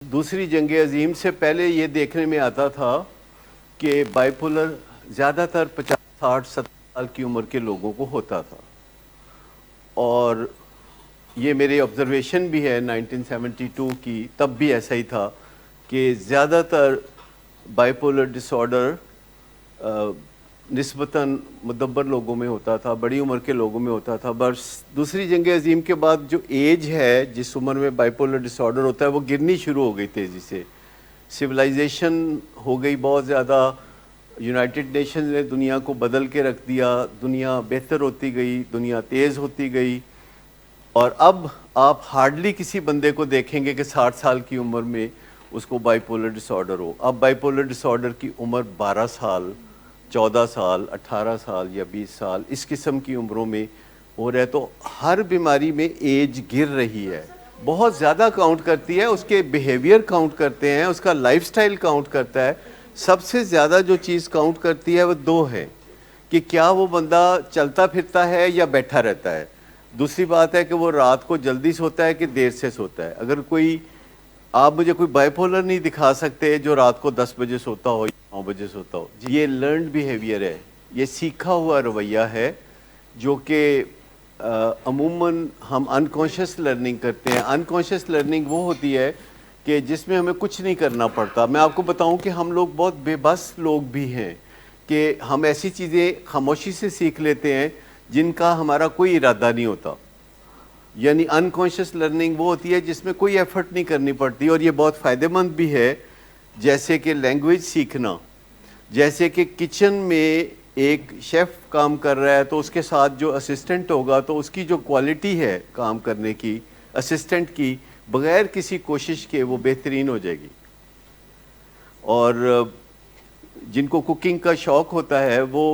दूसरी जंग अजीम से पहले ये देखने में आता था कि बाइपोलर ज़्यादातर 50, 60, 70 साल की उम्र के लोगों को होता था। और ये मेरी ऑब्जर्वेशन भी है 1972 की, तब भी ऐसा ही था कि ज़्यादातर बाइपोलर डिसऑर्डर निस्बतन मुदब्बर लोगों में होता था, बड़ी उम्र के लोगों में होता था। बस दूसरी जंग अजीम के बाद जो एज है, जिस उम्र में बाइपोलर डिसऑर्डर होता है, वो गिरनी शुरू हो गई तेज़ी से। सिविलाइजेशन हो गई बहुत ज़्यादा, यूनाइटेड नेशन ने दुनिया को बदल के रख दिया, दुनिया बेहतर होती गई, दुनिया तेज़ होती गई। और अब आप हार्डली किसी बंदे को देखेंगे कि 60 साल की उम्र में उसको बाइपोलर डिसऑर्डर हो। अब बाइपोलर डिसऑर्डर की उम्र 12 साल, 14 साल, 18 साल या 20 साल इस किस्म की उम्रों में हो रहा है। तो हर बीमारी में एज गिर रही है, बहुत ज़्यादा काउंट करती है। उसके बिहेवियर काउंट करते हैं, उसका लाइफस्टाइल काउंट करता है। सबसे ज़्यादा जो चीज़ काउंट करती है वो दो है कि क्या वो बंदा चलता फिरता है या बैठा रहता है। दूसरी बात है कि वो रात को जल्दी सोता है कि देर से सोता है। अगर कोई, आप मुझे कोई बाइपोलर नहीं दिखा सकते जो रात को 10 बजे सोता हो, 9 बजे सोता हो। ये लर्नड बिहेवियर है, ये सीखा हुआ रवैया है जो कि अमूमन हम अनकॉन्शियस लर्निंग करते हैं। अनकॉन्शियस लर्निंग वो होती है कि जिसमें हमें कुछ नहीं करना पड़ता। मैं आपको बताऊं कि हम लोग बहुत बेबस लोग भी हैं कि हम ऐसी चीज़ें खामोशी से सीख लेते हैं जिनका हमारा कोई इरादा नहीं होता। यानी अनकॉन्शियस लर्निंग वो होती है जिसमें कोई एफर्ट नहीं करनी पड़ती, और ये बहुत फ़ायदेमंद भी है। जैसे कि लैंग्वेज सीखना, जैसे कि किचन में एक शेफ़ काम कर रहा है तो उसके साथ जो असिस्टेंट होगा तो उसकी जो क्वालिटी है काम करने की असिस्टेंट की, बग़ैर किसी कोशिश के वो बेहतरीन हो जाएगी। और जिनको कुकिंग का शौक़ होता है वो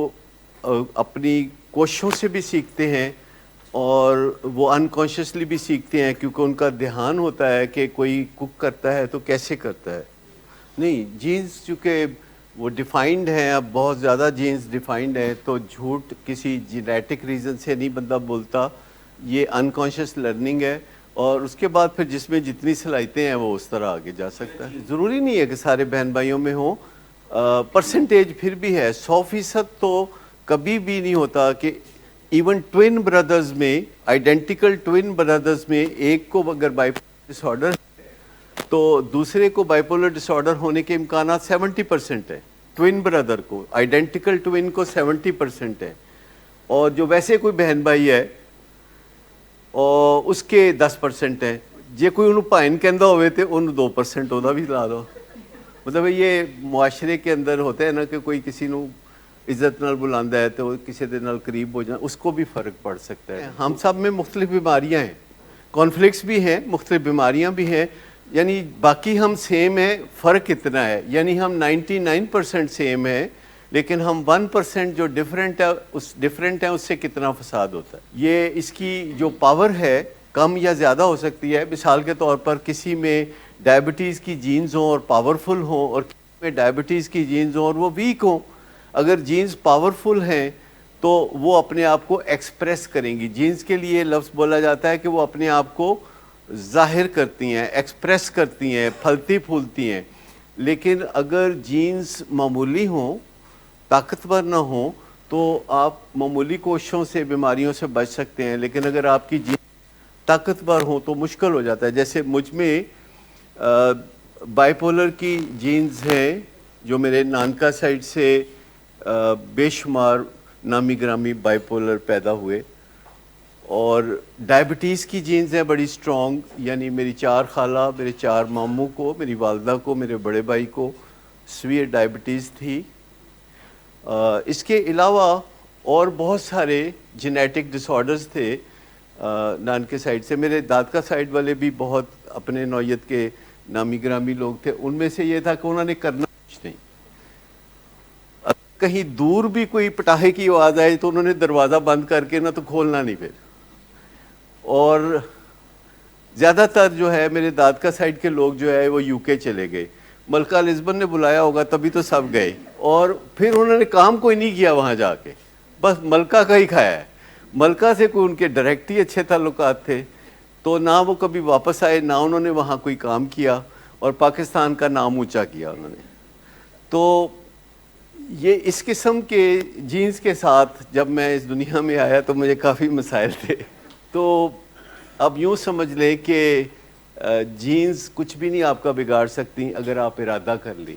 अपनी कोशिशों से भी सीखते हैं और वो अनकॉन्शियसली भी सीखते हैं, क्योंकि उनका ध्यान होता है कि कोई कुक करता है तो कैसे करता है। नहीं, जीन्स चूँकि वो डिफाइंड हैं, अब बहुत ज़्यादा जीन्स डिफाइंड हैं, तो झूठ किसी जेनेटिक रीज़न से नहीं बंदा बोलता, ये अनकॉन्शियस लर्निंग है। और उसके बाद फिर जिसमें जितनी सलाहियतें हैं वो उस तरह आगे जा सकता है। ज़रूरी नहीं है कि सारे बहन भाइयों में हो, परसेंटेज फिर भी है। 100% तो कभी भी नहीं होता कि इवन ट्विन ब्रदर्स में, आइडेंटिकल ट्विन ब्रदर्स में एक को अगर बाइपोलर डिसऑर्डर है तो दूसरे को बाइपोलर डिसऑर्डर होने के इम्कानात 70% है। ट्विन ब्रदर को, आइडेंटिकल ट्विन को 70% है। और जो वैसे कोई बहन भाई है और उसके 10% है। जे कोई उन्होंने भाइन कहता होवे तो उन्होंने 2% ਉਹਦਾ भी ला दो। मतलब ये मुआशरे के अंदर होता है ना कि कोई किसी ਨੂੰ इज़्ज़त नाल बुलांदा है तो किसी के नाल करीब हो जाए, उसको भी फ़र्क पड़ सकता है। हम सब में मुख्तलिफ बीमारियाँ हैं, कॉन्फ्लिक्ट्स भी हैं, मुख्तलिफ बीमारियाँ भी हैं। यानी बाकी हम सेम है, फ़र्क कितना है, यानी हम 99% सेम है, लेकिन हम 1% जो डिफरेंट है उससे कितना फसाद होता है। ये इसकी जो पावर है कम या ज़्यादा हो सकती है। मिसाल के तौर पर किसी में डायबिटीज़ की जीन्स हों और पावरफुल हों, और किसी में डायबिटीज़ की जीन्स हों और वो वीक हों। अगर जीन्स पावरफुल हैं तो वो अपने आप को एक्सप्रेस करेंगी। जीन्स के लिए लफ्ज़ बोला जाता है कि वो अपने आप को ज़ाहिर करती हैं, एक्सप्रेस करती हैं, फलती फूलती हैं। लेकिन अगर जीन्स मामूली हों, ताकतवर ना हों, तो आप मामूली कोशिशों से बीमारियों से बच सकते हैं। लेकिन अगर आपकी जीन्स ताकतवर हो तो मुश्किल हो जाता है। जैसे मुझ में बाइपोलर की जीन्स हैं, जो मेरे नानका साइड से बेशुमार नामी ग्रामी बाइपोलर पैदा हुए। और डायबिटीज़ की जीन्स हैं बड़ी स्ट्रॉन्ग, यानी मेरी 4 खाला, मेरे 4 मामू को, मेरी वालदा को, मेरे बड़े भाई को सीवियर डायबिटीज़ थी। इसके अलावा और बहुत सारे जेनेटिक डिसऑर्डर्स थे नानके साइड से। मेरे दाद का साइड वाले भी बहुत अपने नौयत के नामी ग्रामी लोग थे। उनमें से ये था कि उन्होंने करना कुछ नहीं, कहीं दूर भी कोई पटाखे की आवाज़ आए तो उन्होंने दरवाज़ा बंद करके ना तो खोलना नहीं फिर। और ज़्यादातर जो है मेरे दाद का साइड के लोग जो है वो यूके चले गए। मलका लिस्बन ने बुलाया होगा तभी तो सब गए, और फिर उन्होंने काम कोई नहीं किया वहाँ जाके, बस मलका का ही खाया है। मलका से कोई उनके डायरेक्ट ही अच्छे ताल्लुकात थे, तो ना वो कभी वापस आए, ना उन्होंने वहाँ कोई काम किया। اور پاکستان کا نام اونچا کیا انہوں نے. تو یہ اس قسم کے جینز کے ساتھ جب میں اس دنیا میں آیا تو مجھے کافی مسائل تھے. تو اب یوں سمجھ لیں کہ جینز کچھ بھی نہیں آپ کا بگاڑ سکتی اگر آپ ارادہ کر لیں.